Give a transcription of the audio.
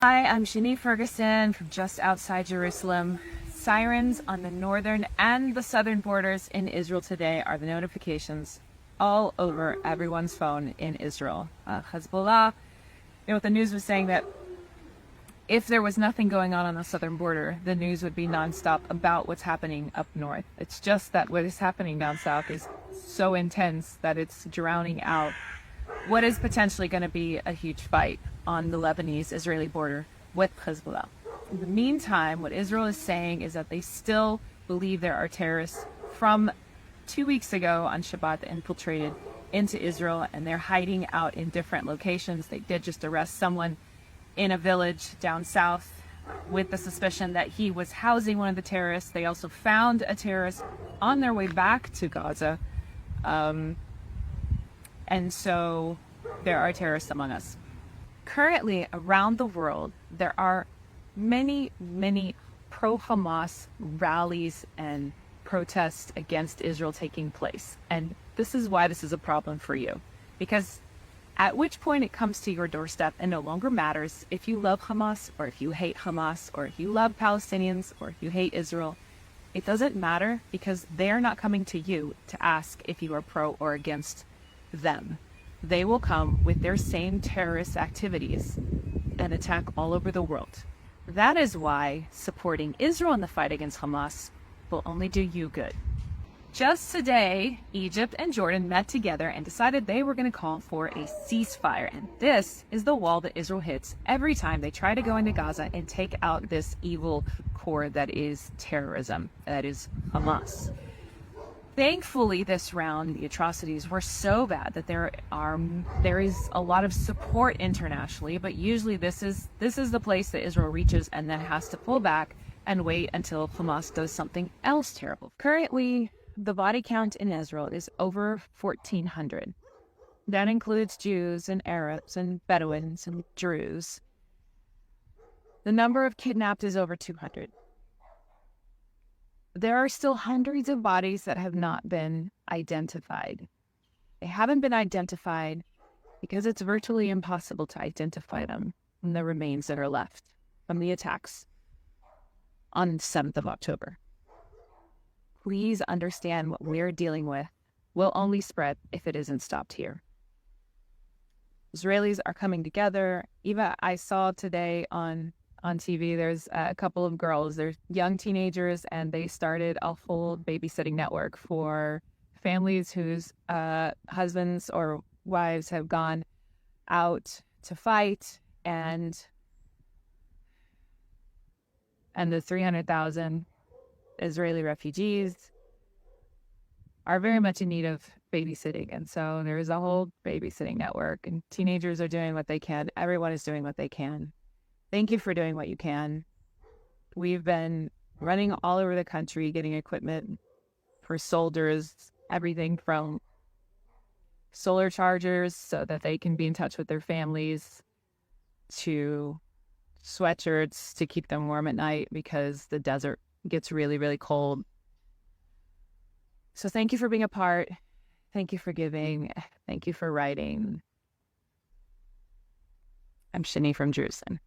Hi, I'm Shani Ferguson from just outside Jerusalem. Sirens on the northern and the southern borders in Israel today are the notifications all over everyone's phone in Israel. Hezbollah, what the news was saying that if there was nothing going on the southern border, the news would be nonstop about what's happening up north. It's just that what is happening down south is so intense that it's drowning out what is potentially going to be a huge fight on the Lebanese-Israeli border with Hezbollah. In the meantime, what Israel is saying is that they still believe there are terrorists from 2 weeks ago on Shabbat that infiltrated into Israel, and they're hiding out in different locations. They did just arrest someone in a village down south with the suspicion that he was housing one of the terrorists. They also found a terrorist on their way back to Gaza. And so there are terrorists among us. Currently, around the world, there are many, many pro-Hamas rallies and protests against Israel taking place. And this is why this is a problem for you. Because at which point it comes to your doorstep and no longer matters if you love Hamas or if you hate Hamas or if you love Palestinians or if you hate Israel. It doesn't matter because they're not coming to you to ask if you are pro or against them. They will come with their same terrorist activities and attack all over the world. That is why supporting Israel in the fight against Hamas will only do you good. Just today, Egypt and Jordan met together and decided they were going to call for a ceasefire. And this is the wall that Israel hits every time they try to go into Gaza and take out this evil core that is terrorism, that is Hamas. Thankfully, this round, the atrocities were so bad that there is a lot of support internationally, but usually this is the place that Israel reaches and then has to pull back and wait until Hamas does something else terrible. Currently, the body count in Israel is over 1,400. That includes Jews and Arabs and Bedouins and Druze. The number of kidnapped is over 200. There are still hundreds of bodies that have not been identified. They haven't been identified because it's virtually impossible to identify them from the remains that are left from the attacks on the 7th of October. Please understand what we're dealing with will only spread if it isn't stopped here. Israelis are coming together. Even I saw today on TV, there's a couple of girls, they're young teenagers, and they started a whole babysitting network for families whose husbands or wives have gone out to fight, and the 300,000 Israeli refugees are very much in need of babysitting. And so there's a whole babysitting network, and teenagers are doing what they can. Everyone is doing what they can. Thank you for doing what you can. We've been running all over the country, getting equipment for soldiers, everything from solar chargers so that they can be in touch with their families, to sweatshirts to keep them warm at night because the desert gets really, really cold. So thank you for being a part. Thank you for giving. Thank you for writing. I'm Shani from Jerusalem.